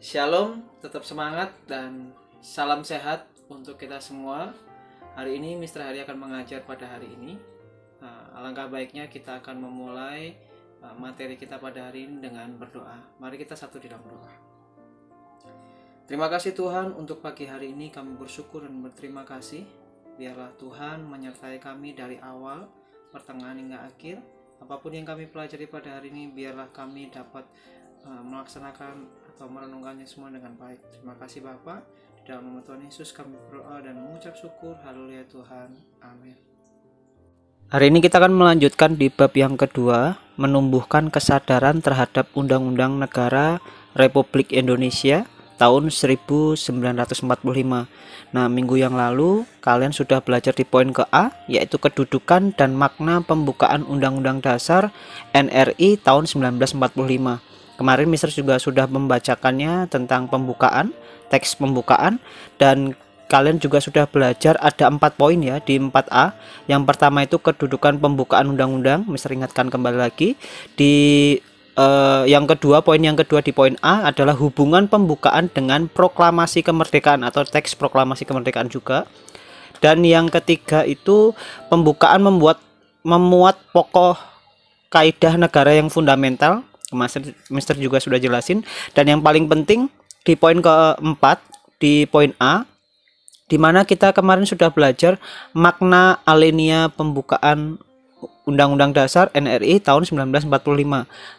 Shalom, tetap semangat dan salam sehat untuk kita semua. Hari ini Mr. Hari akan mengajar pada hari ini. Alangkah baiknya kita akan memulai materi kita pada hari ini dengan berdoa. Mari kita satu di dalam doa. Terima kasih Tuhan untuk pagi hari ini, kami bersyukur dan berterima kasih. Biarlah Tuhan menyertai kami dari awal, pertengahan hingga akhir. Apapun yang kami pelajari pada hari ini, biarlah kami dapat melaksanakan atau merenungkannya semua dengan baik. Terima kasih Bapa. Di dalam nama Tuhan Yesus kami berdoa dan mengucap syukur. Haleluya Tuhan. Amin. Hari ini kita akan melanjutkan di bab yang kedua, menumbuhkan kesadaran terhadap Undang-Undang Negara Republik Indonesia tahun 1945. Nah, minggu yang lalu kalian sudah belajar di poin ke A, yaitu kedudukan dan makna pembukaan Undang-Undang Dasar NRI tahun 1945. Kemarin Mister juga sudah membacakannya tentang pembukaan, teks pembukaan, dan kalian juga sudah belajar ada 4 poin ya di 4A. Yang pertama itu kedudukan pembukaan undang-undang, Mister ingatkan kembali lagi. Di poin yang kedua di poin A adalah hubungan pembukaan dengan proklamasi kemerdekaan atau teks proklamasi kemerdekaan juga. Dan yang ketiga itu pembukaan memuat pokok kaidah negara yang fundamental. Mister juga sudah jelasin. Dan yang paling penting di poin keempat di poin A, di mana kita kemarin sudah belajar makna alinea pembukaan Undang-Undang Dasar NRI tahun 1945,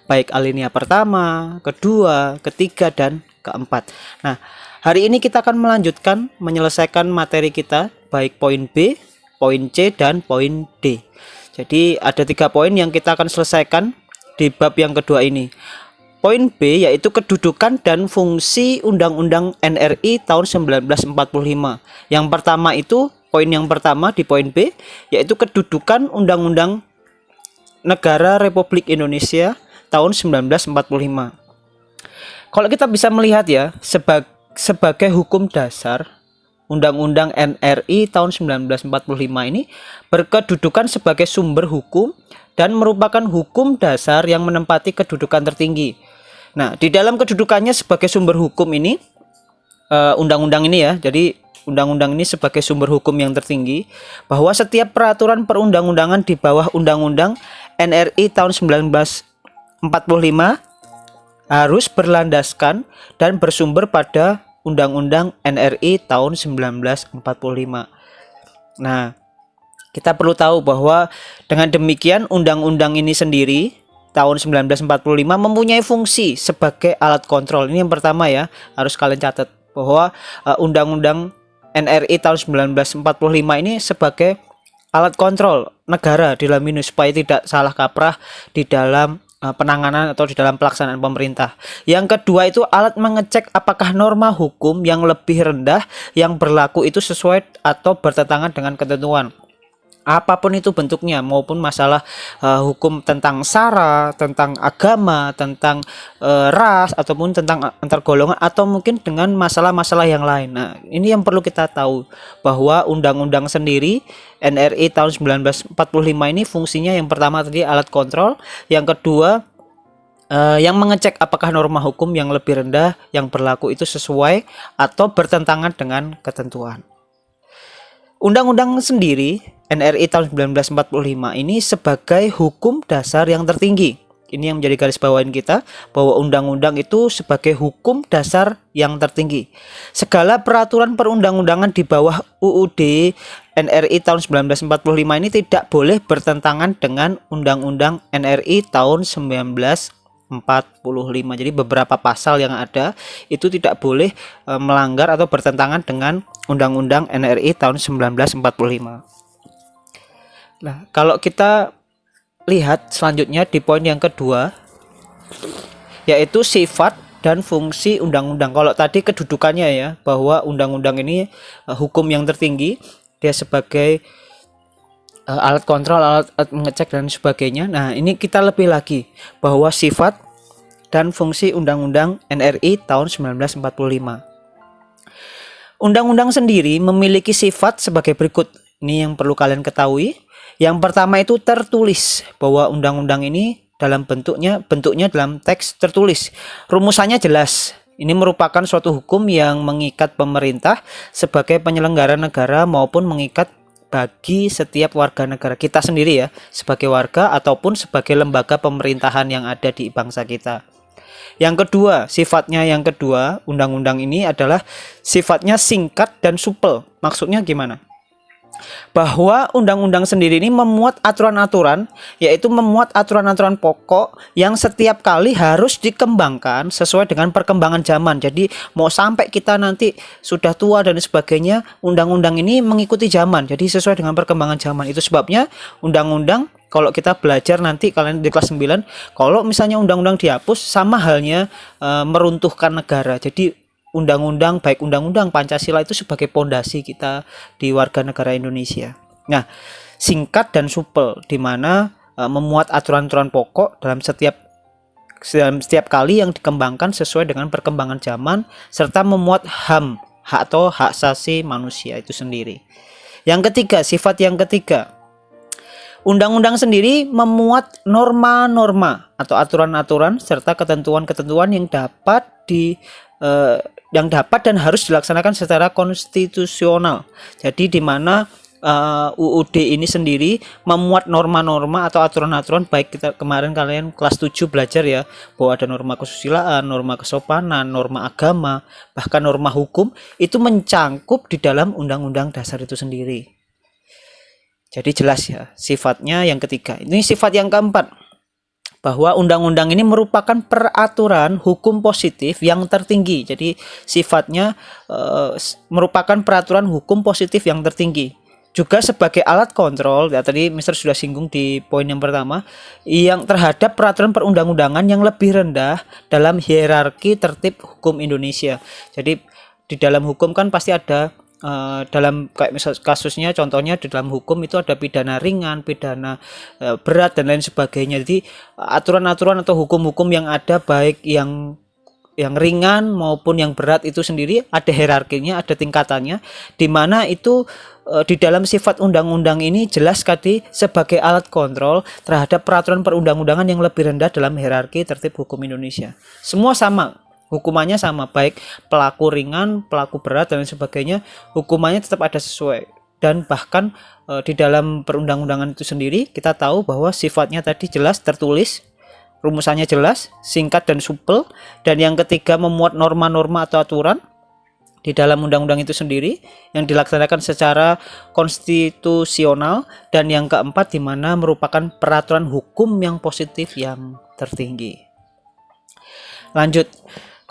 baik alinea pertama, kedua, ketiga, dan keempat. Nah, hari ini kita akan melanjutkan menyelesaikan materi kita, baik poin B, poin C, dan poin D. Jadi ada 3 poin yang kita akan selesaikan di bab yang kedua ini. Poin B yaitu kedudukan dan fungsi Undang-Undang NRI tahun 1945. Yang pertama itu, poin yang pertama di poin B yaitu kedudukan Undang-Undang Negara Republik Indonesia tahun 1945. Kalau kita bisa melihat ya, sebagai hukum dasar Undang-Undang NRI tahun 1945 ini berkedudukan sebagai sumber hukum dan merupakan hukum dasar yang menempati kedudukan tertinggi. Nah, di dalam kedudukannya sebagai sumber hukum ini, undang-undang ini ya, jadi undang-undang ini sebagai sumber hukum yang tertinggi, bahwa setiap peraturan perundang-undangan di bawah Undang-Undang NRI tahun 1945 harus berlandaskan dan bersumber pada Undang-Undang NRI tahun 1945. Nah, kita perlu tahu bahwa dengan demikian undang-undang ini sendiri tahun 1945 mempunyai fungsi sebagai alat kontrol. Ini yang pertama ya, harus kalian catat bahwa undang-undang NRI tahun 1945 ini sebagai alat kontrol negara di dalam ini supaya tidak salah kaprah di dalam penanganan atau di dalam pelaksanaan pemerintah. Yang kedua itu alat mengecek apakah norma hukum yang lebih rendah yang berlaku itu sesuai atau bertentangan dengan ketentuan. Apapun itu bentuknya, maupun masalah hukum tentang SARA, tentang agama, tentang ras, ataupun tentang antar golongan, atau mungkin dengan masalah-masalah yang lain. Nah, ini yang perlu kita tahu bahwa undang-undang sendiri NRI tahun 1945 ini fungsinya yang pertama tadi alat kontrol, yang kedua yang mengecek apakah norma hukum yang lebih rendah yang berlaku itu sesuai atau bertentangan dengan ketentuan. Undang-undang sendiri NRI tahun 1945 ini sebagai hukum dasar yang tertinggi. Ini yang menjadi garis bawahin kita, bahwa undang-undang itu sebagai hukum dasar yang tertinggi. Segala peraturan perundang-undangan di bawah UUD NRI tahun 1945 ini tidak boleh bertentangan dengan Undang-Undang NRI tahun 1945. Jadi beberapa pasal yang ada itu tidak boleh melanggar atau bertentangan dengan Undang-Undang NRI tahun 1945. Nah, kalau kita lihat selanjutnya di poin yang kedua, yaitu sifat dan fungsi undang-undang. Kalau tadi kedudukannya ya, bahwa undang-undang ini hukum yang tertinggi, dia sebagai alat kontrol, alat mengecek dan sebagainya. Nah, ini kita lebih lagi bahwa sifat dan fungsi Undang-Undang NRI tahun 1945. Undang-undang sendiri memiliki sifat sebagai berikut. Ini yang perlu kalian ketahui. Yang pertama itu tertulis bahwa undang-undang ini dalam bentuknya dalam teks tertulis. Rumusannya jelas. Ini merupakan suatu hukum yang mengikat pemerintah sebagai penyelenggara negara maupun mengikat bagi setiap warga negara kita sendiri ya, sebagai warga ataupun sebagai lembaga pemerintahan yang ada di bangsa kita. Yang kedua, undang-undang ini adalah sifatnya singkat dan supel. Maksudnya gimana? Bahwa undang-undang sendiri ini memuat aturan-aturan, yaitu memuat aturan-aturan pokok yang setiap kali harus dikembangkan sesuai dengan perkembangan zaman. Jadi mau sampai kita nanti sudah tua dan sebagainya, undang-undang ini mengikuti zaman. Jadi sesuai dengan perkembangan zaman. Itu sebabnya undang-undang, kalau kita belajar nanti kalian di kelas 9, kalau misalnya undang-undang dihapus, sama halnya meruntuhkan negara. Jadi baik undang-undang Pancasila itu sebagai pondasi kita di warga negara Indonesia. Nah, singkat dan supel, di mana memuat aturan-aturan pokok dalam setiap kali yang dikembangkan sesuai dengan perkembangan zaman, serta memuat HAM, hak atau hak asasi manusia itu sendiri. Yang ketiga, sifat yang ketiga, undang-undang sendiri memuat norma-norma atau aturan-aturan serta ketentuan-ketentuan yang dapat dan harus dilaksanakan secara konstitusional. Jadi di mana UUD ini sendiri memuat norma-norma atau aturan-aturan, baik kita kemarin kalian kelas 7 belajar ya, bahwa ada norma kesusilaan, norma kesopanan, norma agama, bahkan norma hukum, itu mencangkup di dalam undang-undang dasar itu sendiri. Jadi jelas ya sifatnya yang ketiga. Ini sifat yang keempat, bahwa undang-undang ini merupakan peraturan hukum positif yang tertinggi. Jadi sifatnya merupakan peraturan hukum positif yang tertinggi. Juga sebagai alat kontrol, ya tadi Mister sudah singgung di poin yang pertama, yang terhadap peraturan perundang-undangan yang lebih rendah dalam hierarki tertib hukum Indonesia. Jadi di dalam hukum kan pasti ada dalam kayak misal kasusnya, contohnya di dalam hukum itu ada pidana ringan, pidana berat dan lain sebagainya. Jadi aturan-aturan atau hukum-hukum yang ada, baik yang ringan maupun yang berat itu sendiri ada hierarkinya, ada tingkatannya, di mana itu di dalam sifat undang-undang ini jelas tadi sebagai alat kontrol terhadap peraturan perundang-undangan yang lebih rendah dalam hierarki tertib hukum Indonesia. Semua sama, hukumannya sama, baik pelaku ringan, pelaku berat dan sebagainya, hukumannya tetap ada sesuai. Dan bahkan di dalam perundang-undangan itu sendiri kita tahu bahwa sifatnya tadi jelas tertulis, rumusannya jelas, singkat dan supel. Dan yang ketiga memuat norma-norma atau aturan di dalam undang-undang itu sendiri yang dilaksanakan secara konstitusional. Dan yang keempat, di mana merupakan peraturan hukum yang positif yang tertinggi. Lanjut.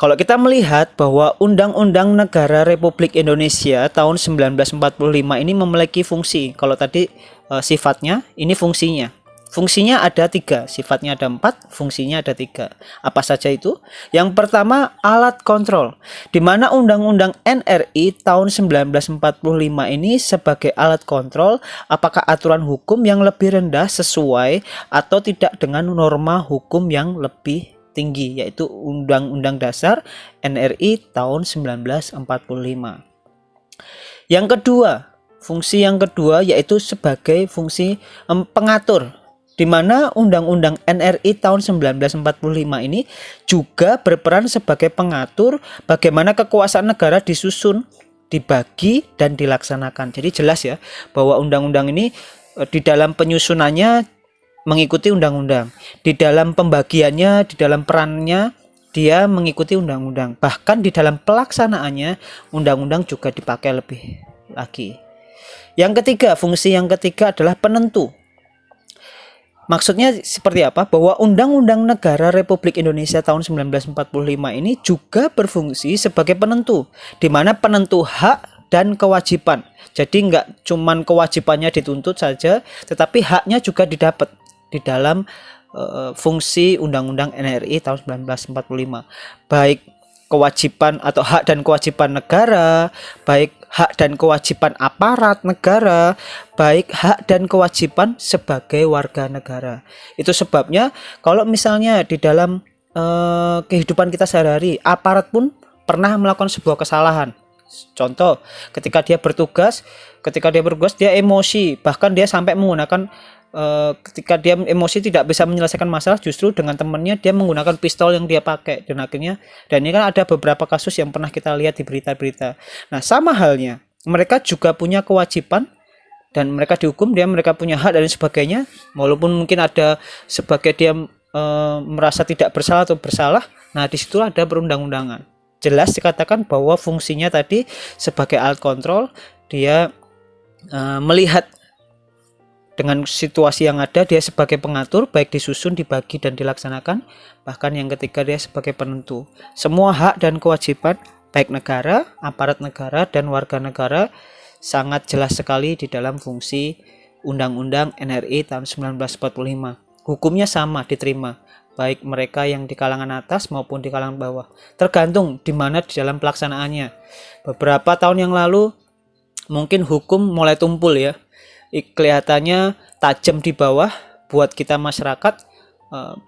Kalau kita melihat bahwa Undang-Undang Negara Republik Indonesia tahun 1945 ini memiliki fungsi. Kalau tadi sifatnya, ini fungsinya. Fungsinya ada 3, sifatnya ada 4, fungsinya ada 3. Apa saja itu? Yang pertama, alat kontrol. Di mana Undang-Undang NRI tahun 1945 ini sebagai alat kontrol apakah aturan hukum yang lebih rendah sesuai atau tidak dengan norma hukum yang lebih tinggi, yaitu Undang-Undang Dasar NRI tahun 1945. Yang kedua, fungsi yang kedua yaitu sebagai fungsi pengatur, di mana Undang-Undang NRI tahun 1945 ini juga berperan sebagai pengatur bagaimana kekuasaan negara disusun, dibagi dan dilaksanakan. Jadi jelas ya bahwa undang-undang ini di dalam penyusunannya mengikuti undang-undang, di dalam pembagiannya, di dalam perannya dia mengikuti undang-undang, bahkan di dalam pelaksanaannya undang-undang juga dipakai lebih lagi. Yang ketiga, fungsi yang ketiga adalah penentu. Maksudnya seperti apa? Bahwa Undang-Undang Negara Republik Indonesia tahun 1945 ini juga berfungsi sebagai penentu, di mana penentu hak dan kewajiban. Jadi nggak cuman kewajibannya dituntut saja, tetapi haknya juga didapat di dalam fungsi Undang-Undang NRI tahun 1945. Baik kewajiban atau hak dan kewajiban negara, baik hak dan kewajiban aparat negara, baik hak dan kewajiban sebagai warga negara. Itu sebabnya kalau misalnya di dalam kehidupan kita sehari-hari, aparat pun pernah melakukan sebuah kesalahan. Contoh, ketika dia bertugas dia emosi, bahkan dia sampai menggunakan ketika dia emosi tidak bisa menyelesaikan masalah, justru dengan temannya dia menggunakan pistol yang dia pakai, dan ini kan ada beberapa kasus yang pernah kita lihat di berita-berita. Nah, sama halnya mereka juga punya kewajiban dan mereka dihukum, mereka punya hak dan sebagainya, walaupun mungkin ada sebagai dia merasa tidak bersalah atau bersalah. Nah, disitulah ada perundang-undangan. Jelas dikatakan bahwa fungsinya tadi sebagai alat kontrol, dia melihat dengan situasi yang ada, dia sebagai pengatur, baik disusun, dibagi, dan dilaksanakan. Bahkan yang ketiga, dia sebagai penentu. Semua hak dan kewajiban, baik negara, aparat negara, dan warga negara, sangat jelas sekali di dalam fungsi Undang-Undang NRI tahun 1945. Hukumnya sama diterima, baik mereka yang di kalangan atas maupun di kalangan bawah. Tergantung di mana di dalam pelaksanaannya. Beberapa tahun yang lalu, mungkin hukum mulai tumpul ya. Kelihatannya tajam di bawah, buat kita masyarakat,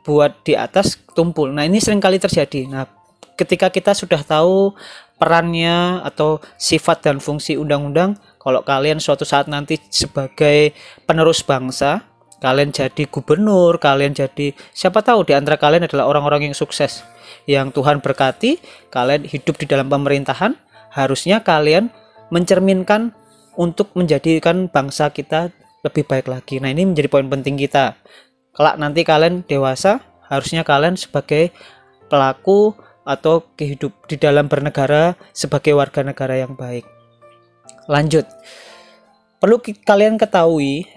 buat di atas tumpul. Nah, ini seringkali terjadi. Nah, ketika kita sudah tahu perannya atau sifat dan fungsi undang-undang, kalau kalian suatu saat nanti sebagai penerus bangsa, kalian jadi gubernur, kalian jadi siapa tahu di antara kalian adalah orang-orang yang sukses, yang Tuhan berkati, kalian hidup di dalam pemerintahan, harusnya kalian mencerminkan untuk menjadikan bangsa kita lebih baik lagi. Nah, ini menjadi poin penting kita. Kelak nanti kalian dewasa, harusnya kalian sebagai pelaku atau kehidup di dalam bernegara sebagai warga negara yang baik. Lanjut. Perlu kalian ketahui,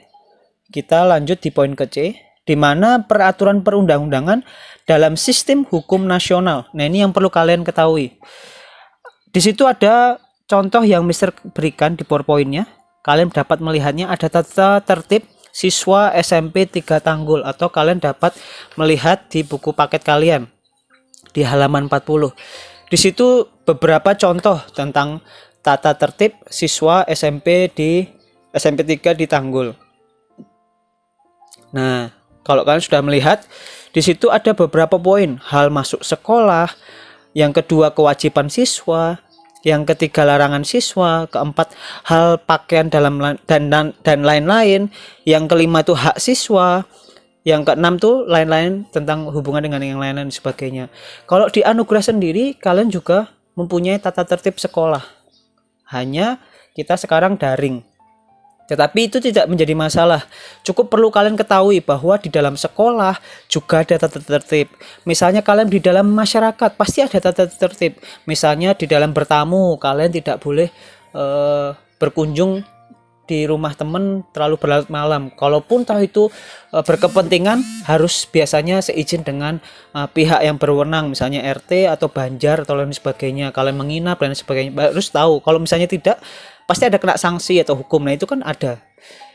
kita lanjut di poin ke C, di mana peraturan perundang-undangan dalam sistem hukum nasional. Nah, ini yang perlu kalian ketahui. Di situ ada contoh yang Mister berikan di PowerPoint-nya. Kalian dapat melihatnya, ada tata tertib siswa SMP 3 Tanggul, atau kalian dapat melihat di buku paket kalian di halaman 40. Di situ beberapa contoh tentang tata tertib siswa SMP 3 di Tanggul. Nah, kalau kalian sudah melihat, di situ ada beberapa poin: hal masuk sekolah, yang kedua kewajiban siswa, yang ketiga larangan siswa, keempat hal pakaian dan lain-lain, yang kelima itu hak siswa, yang keenam tuh lain-lain tentang hubungan dengan yang lain-lain sebagainya. Kalau di anugerah sendiri, kalian juga mempunyai tata tertib sekolah, hanya kita sekarang daring. Tetapi itu tidak menjadi masalah. Cukup perlu kalian ketahui bahwa di dalam sekolah juga ada tata tertib. Misalnya kalian di dalam masyarakat pasti ada tata tertib. Misalnya di dalam bertamu, kalian tidak boleh berkunjung di rumah teman terlalu berlarut malam. Kalaupun tahu itu berkepentingan, harus biasanya seizin dengan pihak yang berwenang, misalnya RT atau Banjar atau lain sebagainya. Kalian menginap dan sebagainya, harus tahu. Kalau misalnya tidak, pasti ada kena sanksi atau hukum. Nah, itu kan ada.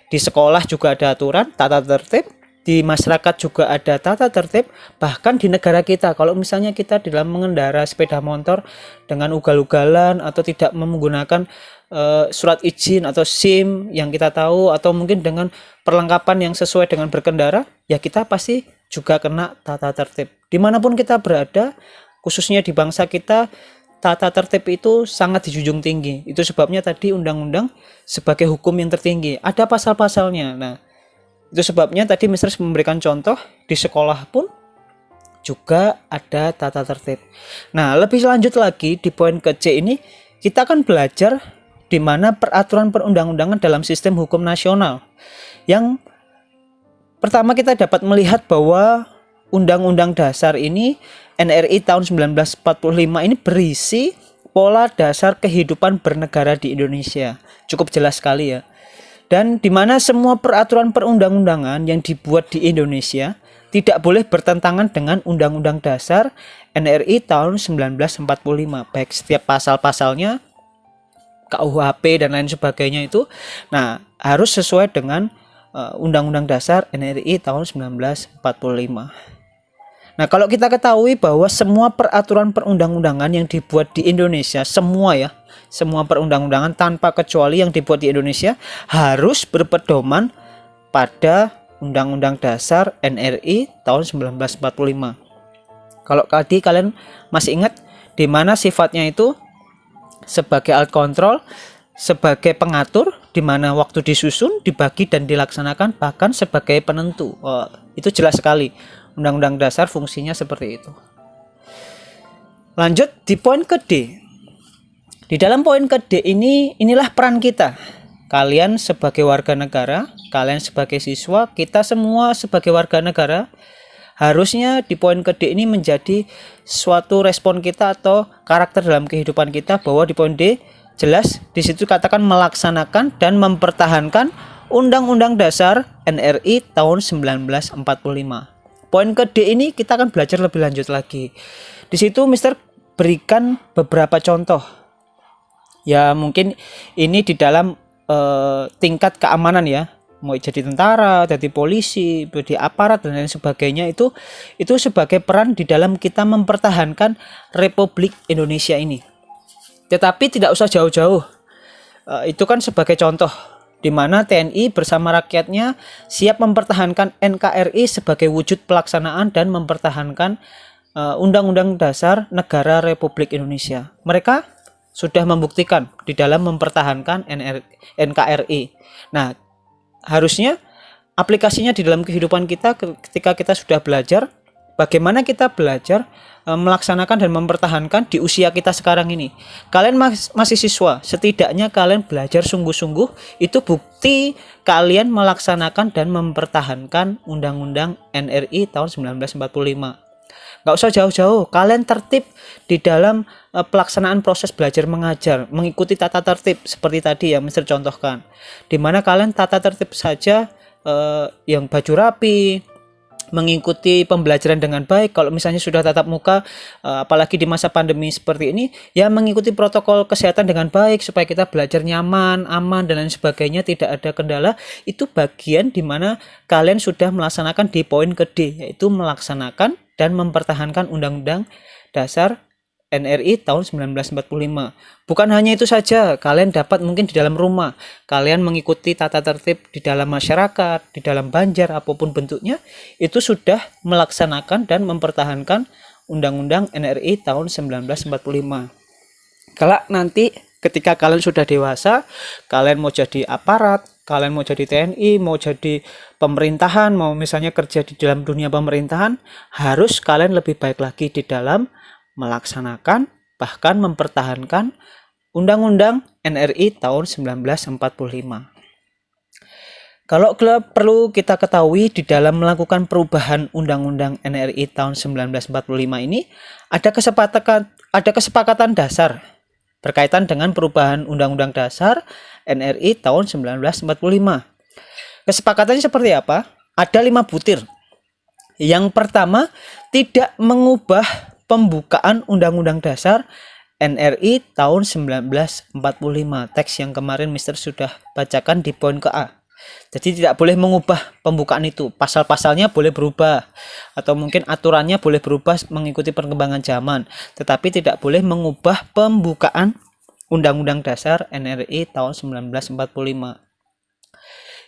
Di sekolah juga ada aturan tata tertib, di masyarakat juga ada tata tertib, bahkan di negara kita. Kalau misalnya kita di dalam mengendara sepeda motor dengan ugal-ugalan atau tidak menggunakan surat izin atau SIM yang kita tahu, atau mungkin dengan perlengkapan yang sesuai dengan berkendara, ya kita pasti juga kena tata tertib. Dimanapun kita berada, khususnya di bangsa kita, tata tertib itu sangat dijunjung tinggi. Itu sebabnya tadi undang-undang sebagai hukum yang tertinggi. Ada pasal-pasalnya. Nah, itu sebabnya tadi Mister memberikan contoh di sekolah pun juga ada tata tertib. Nah, lebih lanjut lagi di poin ke C ini, kita akan belajar di mana peraturan perundang-undangan dalam sistem hukum nasional. Yang pertama kita dapat melihat bahwa Undang-Undang Dasar ini NRI tahun 1945 ini berisi pola dasar kehidupan bernegara di Indonesia. Cukup jelas sekali ya. Dan di mana semua peraturan perundang-undangan yang dibuat di Indonesia tidak boleh bertentangan dengan Undang-Undang Dasar NRI tahun 1945. Baik setiap pasal-pasalnya, KUHP dan lain sebagainya itu, nah harus sesuai dengan Undang-Undang Dasar NRI tahun 1945. Nah, kalau kita ketahui bahwa semua peraturan perundang-undangan yang dibuat di Indonesia, semua perundang-undangan tanpa kecuali yang dibuat di Indonesia harus berpedoman pada Undang-Undang Dasar NRI tahun 1945. Kalau tadi kalian masih ingat di mana sifatnya itu, sebagai alat kontrol, sebagai pengatur di mana waktu disusun, dibagi dan dilaksanakan, bahkan sebagai penentu. Itu jelas sekali. Undang-Undang Dasar fungsinya seperti itu. Lanjut di poin ke D. Di dalam poin ke D inilah peran kita. Kalian sebagai warga negara, kalian sebagai siswa, kita semua sebagai warga negara, harusnya di poin ke D ini menjadi suatu respon kita atau karakter dalam kehidupan kita, bahwa di poin D jelas di situ katakan melaksanakan dan mempertahankan Undang-Undang Dasar NRI tahun 1945. Poin ke D ini kita akan belajar lebih lanjut lagi. Di situ Mister berikan beberapa contoh. Ya mungkin ini di dalam tingkat keamanan ya, mau jadi tentara, jadi polisi, jadi aparat dan lain sebagainya, itu sebagai peran di dalam kita mempertahankan Republik Indonesia ini. Tetapi tidak usah jauh-jauh, itu kan sebagai contoh di mana TNI bersama rakyatnya siap mempertahankan NKRI sebagai wujud pelaksanaan dan mempertahankan Undang-Undang Dasar Negara Republik Indonesia. Mereka sudah membuktikan di dalam mempertahankan NKRI. Nah, harusnya aplikasinya di dalam kehidupan kita ketika kita sudah belajar, bagaimana kita belajar melaksanakan dan mempertahankan di usia kita sekarang ini. Kalian masih siswa, setidaknya kalian belajar sungguh-sungguh, itu bukti kalian melaksanakan dan mempertahankan Undang-Undang NRI tahun 1945. Gak usah jauh-jauh, kalian tertib di dalam pelaksanaan proses belajar mengajar, mengikuti tata tertib seperti tadi yang Mister contohkan, di mana kalian tata tertib saja, yang baju rapi, mengikuti pembelajaran dengan baik. Kalau misalnya sudah tatap muka, apalagi di masa pandemi seperti ini, ya mengikuti protokol kesehatan dengan baik supaya kita belajar nyaman, aman dan lain sebagainya, tidak ada kendala. Itu bagian di mana kalian sudah melaksanakan di poin ke D, yaitu melaksanakan dan mempertahankan Undang-Undang Dasar NRI tahun 1945. Bukan hanya itu saja, kalian dapat mungkin di dalam rumah, kalian mengikuti tata tertib di dalam masyarakat, di dalam banjar, apapun bentuknya, itu sudah melaksanakan dan mempertahankan Undang-Undang NRI tahun 1945. Kalau nanti ketika kalian sudah dewasa, kalian mau jadi aparat, kalian mau jadi TNI, mau jadi pemerintahan, mau misalnya kerja di dalam dunia pemerintahan, harus kalian lebih baik lagi di dalam melaksanakan bahkan mempertahankan Undang-Undang NRI tahun 1945. Kalau perlu kita ketahui, di dalam melakukan perubahan Undang-Undang NRI tahun 1945 ini ada kesepakatan dasar berkaitan dengan perubahan Undang-Undang Dasar NRI tahun 1945. Kesepakatannya seperti apa? Ada 5 butir. Yang pertama, tidak mengubah pembukaan Undang-Undang Dasar NRI tahun 1945. Teks yang kemarin Mister sudah bacakan di poin ke A. Jadi tidak boleh mengubah pembukaan itu. Pasal-pasalnya boleh berubah, atau mungkin aturannya boleh berubah mengikuti perkembangan zaman, tetapi tidak boleh mengubah pembukaan Undang-Undang Dasar NRI tahun 1945.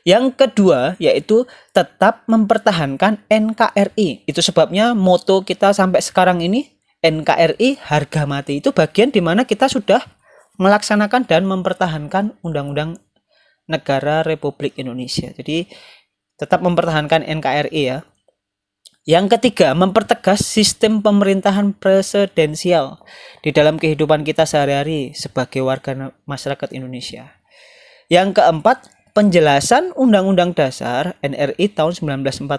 Yang kedua yaitu tetap mempertahankan NKRI. Itu sebabnya moto kita sampai sekarang ini NKRI harga mati. Itu bagian di mana kita sudah melaksanakan dan mempertahankan Undang-Undang Negara Republik Indonesia. Jadi tetap mempertahankan NKRI ya. Yang ketiga, mempertegas sistem pemerintahan presidensial di dalam kehidupan kita sehari-hari sebagai warga masyarakat Indonesia. Yang keempat, penjelasan Undang-Undang Dasar NRI tahun 1945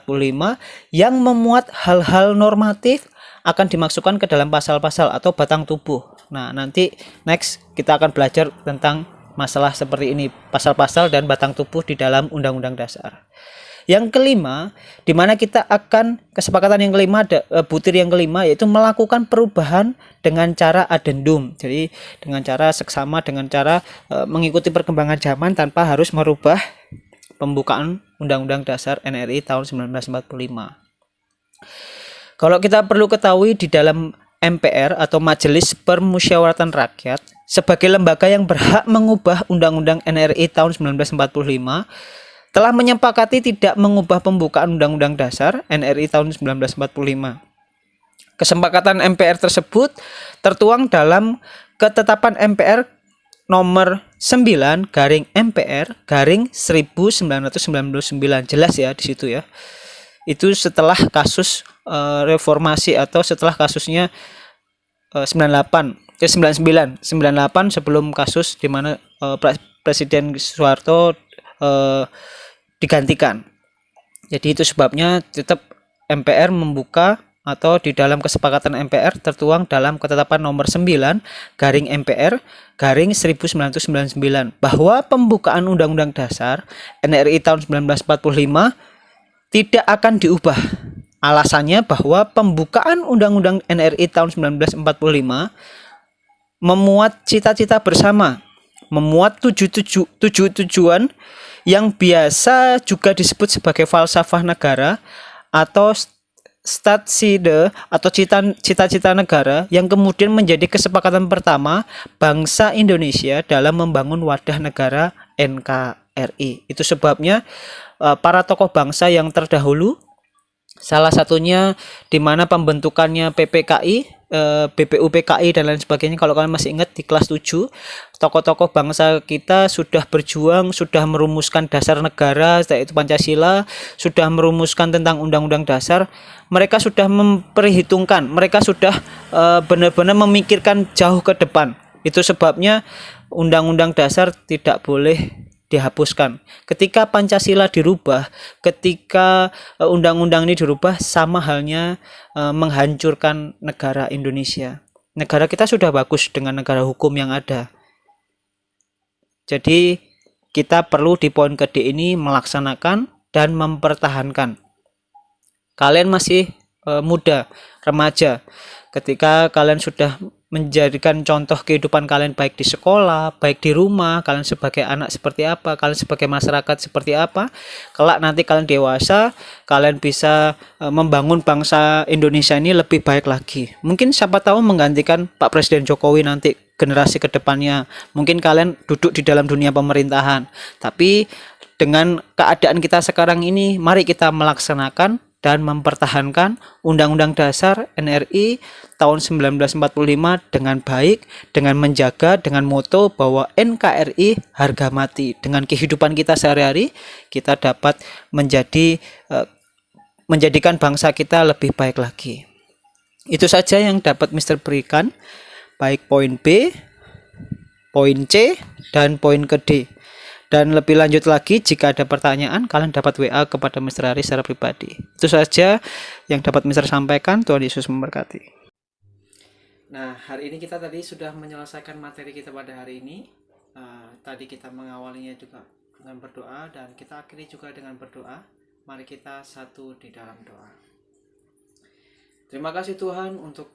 yang memuat hal-hal normatif akan dimasukkan ke dalam pasal-pasal atau batang tubuh. Nah, nanti next kita akan belajar tentang masalah seperti ini, pasal-pasal dan batang tubuh di dalam Undang-Undang Dasar. Yang kelima, di mana kita akan kesepakatan yang kelima, butir yang kelima, yaitu melakukan perubahan dengan cara adendum. Jadi dengan cara seksama, dengan cara mengikuti perkembangan zaman tanpa harus merubah pembukaan Undang-Undang Dasar NRI tahun 1945. Kalau kita perlu ketahui, di dalam MPR atau Majelis Permusyawaratan Rakyat sebagai lembaga yang berhak mengubah Undang-Undang NRI tahun 1945 telah menyepakati tidak mengubah pembukaan Undang-Undang Dasar NRI tahun 1945. Kesepakatan MPR tersebut tertuang dalam ketetapan MPR nomor 9 garing MPR garing 1999, jelas ya di situ ya. Itu setelah kasus reformasi atau setelah kasusnya 99 sebelum kasus di mana Presiden Soeharto digantikan. Jadi itu sebabnya tetap MPR membuka atau di dalam kesepakatan MPR tertuang dalam ketetapan nomor 9 garing MPR garing 1999 bahwa pembukaan Undang-Undang Dasar NRI tahun 1945 tidak akan diubah. Alasannya bahwa pembukaan Undang-Undang NRI tahun 1945 memuat cita-cita bersama, memuat tujuan yang biasa juga disebut sebagai falsafah negara atau Staatsziele atau cita-cita negara yang kemudian menjadi kesepakatan pertama bangsa Indonesia dalam membangun wadah negara NKRI. Itu sebabnya para tokoh bangsa yang terdahulu, salah satunya di mana pembentukannya PPKI, BPUPKI dan lain sebagainya, kalau kalian masih ingat di kelas 7, tokoh-tokoh bangsa kita sudah berjuang, sudah merumuskan dasar negara yaitu Pancasila, sudah merumuskan tentang undang-undang dasar. Mereka sudah memperhitungkan, mereka sudah benar-benar memikirkan jauh ke depan. Itu sebabnya undang-undang dasar tidak boleh dihapuskan. Ketika Pancasila dirubah, ketika undang-undang ini dirubah, sama halnya menghancurkan negara Indonesia. Negara kita sudah bagus dengan negara hukum yang ada. Jadi kita perlu di poin ke D ini melaksanakan dan mempertahankan. Kalian masih muda, remaja. Ketika kalian sudah menjadikan contoh kehidupan kalian baik di sekolah, baik di rumah, kalian sebagai anak seperti apa, kalian sebagai masyarakat seperti apa, kelak nanti kalian dewasa, kalian bisa membangun bangsa Indonesia ini lebih baik lagi. Mungkin siapa tahu menggantikan Pak Presiden Jokowi nanti generasi kedepannya. Mungkin kalian duduk di dalam dunia pemerintahan. Tapi dengan keadaan kita sekarang ini, mari kita melaksanakan dan mempertahankan Undang-Undang Dasar NRI tahun 1945 dengan baik, dengan menjaga, dengan moto bahwa NKRI harga mati. Dengan kehidupan kita sehari-hari, kita dapat menjadikan bangsa kita lebih baik lagi. Itu saja yang dapat Mr. berikan, baik poin B, poin C, dan poin ke D. Dan lebih lanjut lagi, jika ada pertanyaan, kalian dapat WA kepada Mr. Hari secara pribadi. Itu saja yang dapat Mr. sampaikan. Tuhan Yesus memberkati. Nah, hari ini kita tadi sudah menyelesaikan materi kita pada hari ini. Tadi kita mengawalinya juga dengan berdoa dan kita akhiri juga dengan berdoa. Mari kita satu di dalam doa. Terima kasih Tuhan untuk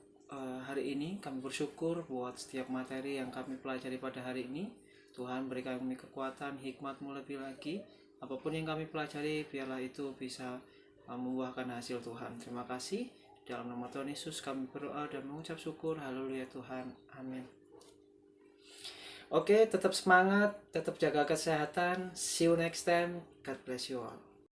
hari ini. Kami bersyukur buat setiap materi yang kami pelajari pada hari ini. Tuhan berikan kami kekuatan, hikmat-Mu lebih lagi. Apapun yang kami pelajari, biarlah itu bisa membuahkan hasil Tuhan. Terima kasih. Dalam nama Tuhan Yesus kami berdoa dan mengucap syukur. Haleluya Tuhan. Amin. Oke, tetap semangat, tetap jaga kesehatan. See you next time. God bless you all.